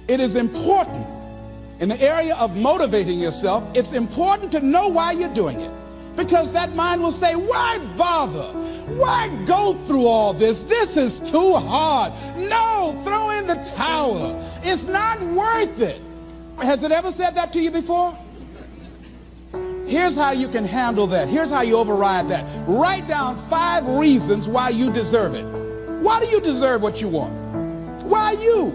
It is important in the area of motivating yourself. It's important to know why you're doing it, because that mind will say, why bother? Why go through all this? This is too hard. No, throw in the towel. It's not worth it. Has it ever said that to you before? Here's how you can handle that. Here's how you override that. Write down 5 reasons why you deserve it. Why do you deserve what you want? Why you?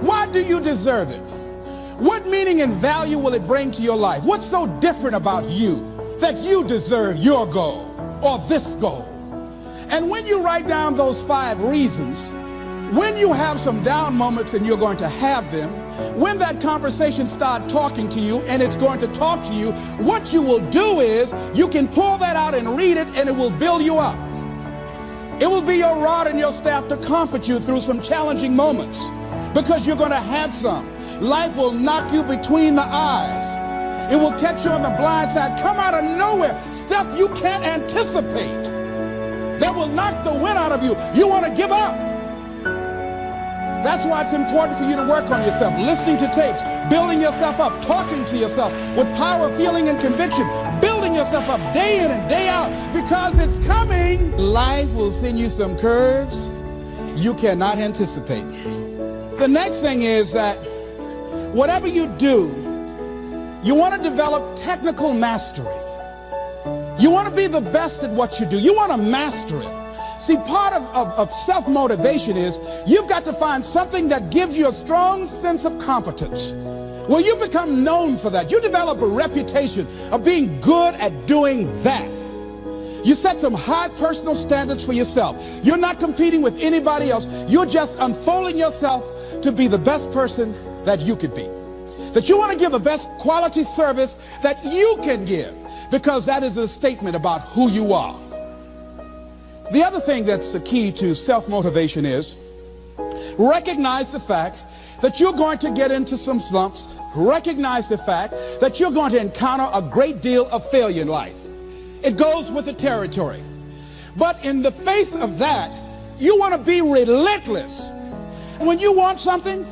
Why do you deserve it? What meaning and value will it bring to your life? What's so different about you that you deserve your goal or this goal? And when you write down those 5 reasons, when you have some down moments, and you're going to have them, when that conversation starts talking to you, and it's going to talk to you, what you will do is you can pull that out and read it, and it will build you up. It will be your rod and your staff to comfort you through some challenging moments, because you're going to have some. Life will knock you between the eyes. It will catch you on the blind side, come out of nowhere, stuff you can't anticipate that will knock the wind out of you. You want to give up. That's why it's important for you to work on yourself, listening to tapes, building yourself up, talking to yourself with power, feeling, and conviction, building yourself up day in and day out, because it's coming. Life will send you some curves you cannot anticipate. The next thing is that whatever you do, you want to develop technical mastery. You want to be the best at what you do. You want to master it. See, part of self-motivation is you've got to find something that gives you a strong sense of competence. Well, you become known for that. You develop a reputation of being good at doing that. You set some high personal standards for yourself. You're not competing with anybody else. You're just unfolding yourself to be the best person that you could be. That you want to give the best quality service that you can give, because that is a statement about who you are. The other thing that's the key to self-motivation is recognize the fact that you're going to get into some slumps. Recognize the fact that you're going to encounter a great deal of failure in life. It goes with the territory. But in the face of that, you want to be relentless. When you want something,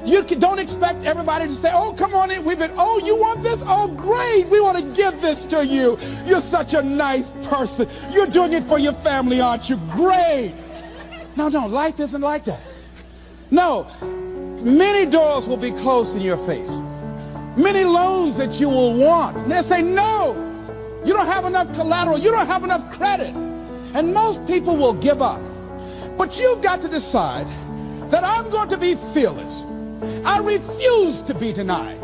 you don't expect everybody to say, oh, come on in. Oh, you want this? Oh, great. We want to give this to you. You're such a nice person. You're doing it for your family, aren't you? Great. No, life isn't like that. No, many doors will be closed in your face. Many loans that you will want. And they'll say, no, you don't have enough collateral. You don't have enough credit. And most people will give up. But you've got to decide that I'm going to be fearless. I refuse to be denied.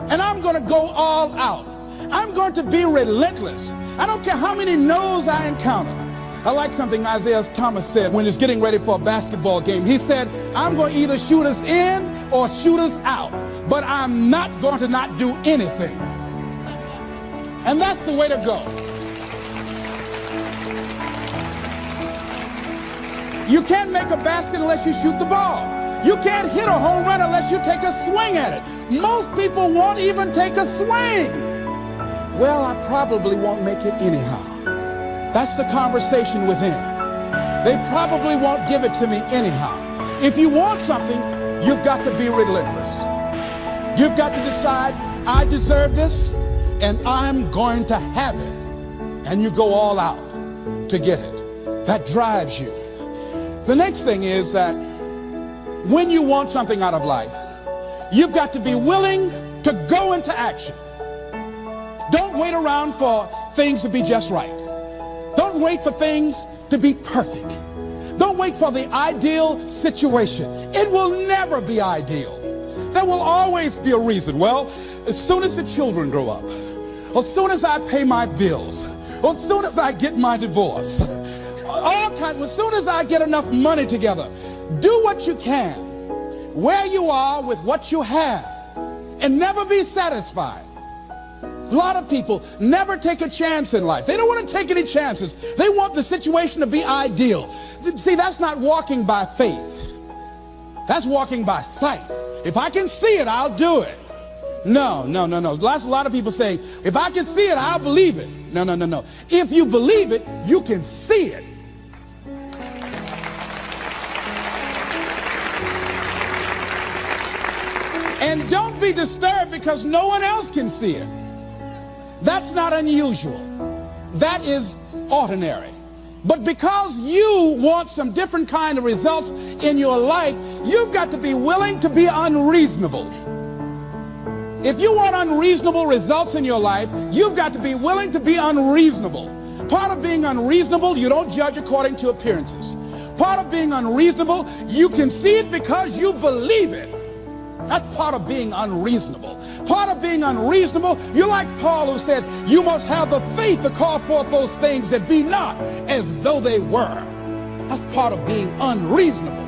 And I'm going to go all out. I'm going to be relentless. I don't care how many no's I encounter. I like something Isaiah Thomas said when he was getting ready for a basketball game. He said, I'm going to either shoot us in or shoot us out, but I'm not going to not do anything. And that's the way to go. You can't make a basket unless you shoot the ball. You can't hit a home run unless you take a swing at it. Most people won't even take a swing. Well, I probably won't make it anyhow. That's the conversation within. They probably won't give it to me anyhow. If you want something, you've got to be relentless. You've got to decide, I deserve this, and I'm going to have it. And you go all out to get it. That drives you. The next thing is that when you want something out of life, you've got to be willing to go into action. Don't wait around for things to be just right. Don't wait for things to be perfect. Don't wait for the ideal situation. It will never be ideal. There will always be a reason. Well, as soon as the children grow up, or as soon as I pay my bills, or as soon as I get my divorce, as soon as I get enough money together, do what you can, where you are with what you have, and never be satisfied. A lot of people never take a chance in life. They don't want to take any chances. They want the situation to be ideal. See, that's not walking by faith. That's walking by sight. If I can see it, I'll do it. No. That's a lot of people saying, if I can see it, I'll believe it. No. If you believe it, you can see it. And don't be disturbed because no one else can see it. That's not unusual. That is ordinary. But because you want some different kind of results in your life, you've got to be willing to be unreasonable. If you want unreasonable results in your life, you've got to be willing to be unreasonable. Part of being unreasonable, you don't judge according to appearances. Part of being unreasonable, you can see it because you believe it. That's part of being unreasonable. Part of being unreasonable, you're like Paul who said, you must have the faith to call forth those things that be not as though they were. That's part of being unreasonable.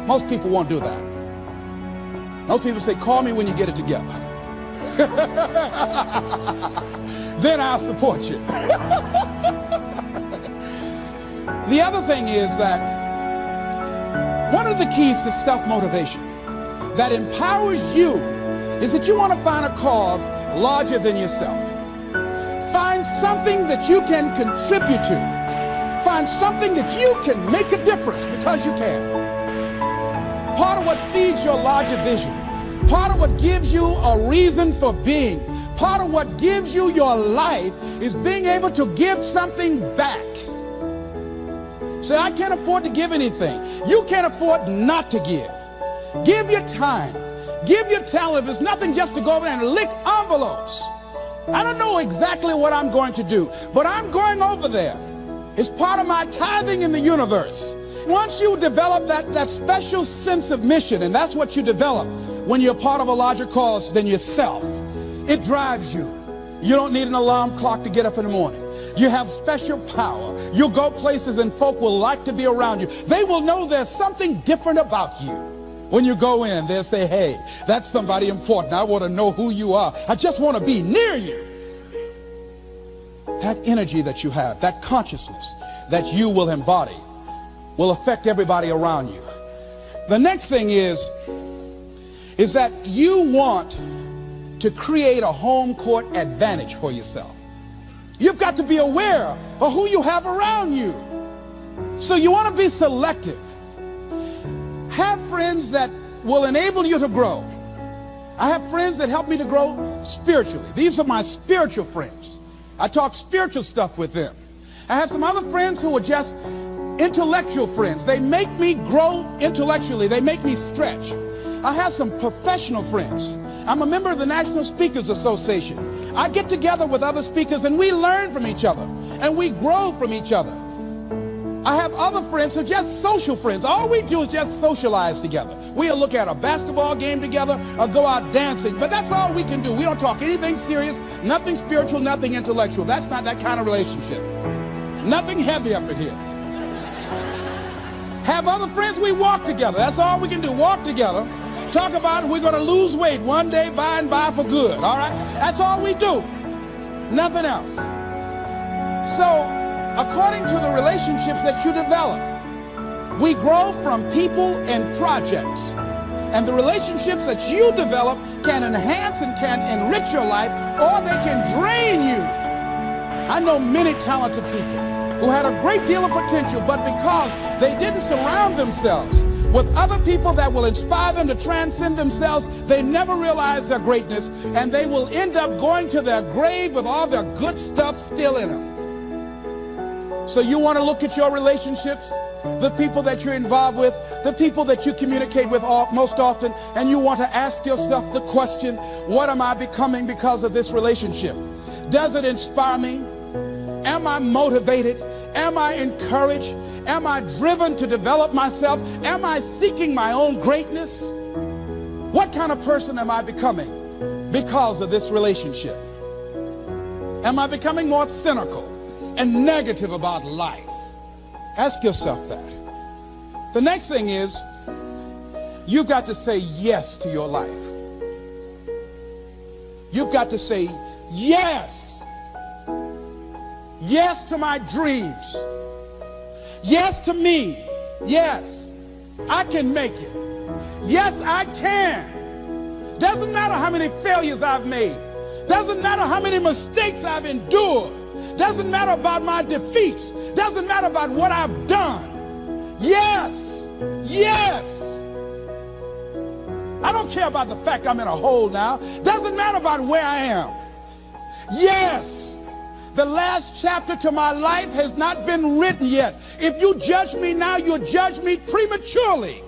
Most people won't do that. Most people say, call me when you get it together. Then I'll support you. The other thing is that one of the keys to self-motivation that empowers you is that you want to find a cause larger than yourself. Find something that you can contribute to. Find something that you can make a difference because you can. Part of what feeds your larger vision, part of what gives you a reason for being, part of what gives you your life is being able to give something back. Say, I can't afford to give anything. You can't afford not to give. Give your time. Give your talent. If it's nothing, just to go over there and lick envelopes. I don't know exactly what I'm going to do, but I'm going over there. It's part of my tithing in the universe. Once you develop that special sense of mission, and that's what you develop when you're part of a larger cause than yourself, it drives you. You don't need an alarm clock to get up in the morning. You have special power. You'll go places and folk will like to be around you. They will know there's something different about you. When you go in, they'll say, hey, that's somebody important. I want to know who you are. I just want to be near you. That energy that you have, that consciousness that you will embody will affect everybody around you. The next thing is that you want to create a home court advantage for yourself. You've got to be aware of who you have around you. So you want to be selective. Have friends that will enable you to grow. I have friends that help me to grow spiritually. These are my spiritual friends. I talk spiritual stuff with them. I have some other friends who are just intellectual friends. They make me grow intellectually. They make me stretch. I have some professional friends. I'm a member of the National Speakers Association. I get together with other speakers and we learn from each other and we grow from each other. I have other friends who are just social friends. All we do is just socialize together. We'll look at a basketball game together or go out dancing, but that's all we can do. We don't talk anything serious, nothing spiritual, nothing intellectual. That's not that kind of relationship. Nothing heavy up in here. Have other friends, we walk together. That's all we can do, walk together. Talk about we're going to lose weight one day by and by for good, all right? That's all we do. Nothing else. So, according to the relationships that you develop, we grow from people and projects. And the relationships that you develop can enhance and can enrich your life, or they can drain you. I know many talented people who had a great deal of potential, but because they didn't surround themselves with other people that will inspire them to transcend themselves, they never realize their greatness, and they will end up going to their grave with all their good stuff still in them. So you want to look at your relationships, the people that you're involved with, the people that you communicate with most often, and you want to ask yourself the question, what am I becoming because of this relationship? Does it inspire me? Am I motivated? Am I encouraged? Am I driven to develop myself? Am I seeking my own greatness? What kind of person am I becoming because of this relationship? Am I becoming more cynical and negative about life? Ask yourself that. The next thing is, you've got to say yes to your life. You've got to say yes. Yes to my dreams. Yes to me. Yes, I can make it. Yes, I can. Doesn't matter how many failures I've made. Doesn't matter how many mistakes I've endured. Doesn't matter about my defeats. Doesn't matter about what I've done. Yes, yes. I don't care about the fact I'm in a hole now. Doesn't matter about where I am. Yes, the last chapter to my life has not been written yet. If you judge me now, you'll judge me prematurely.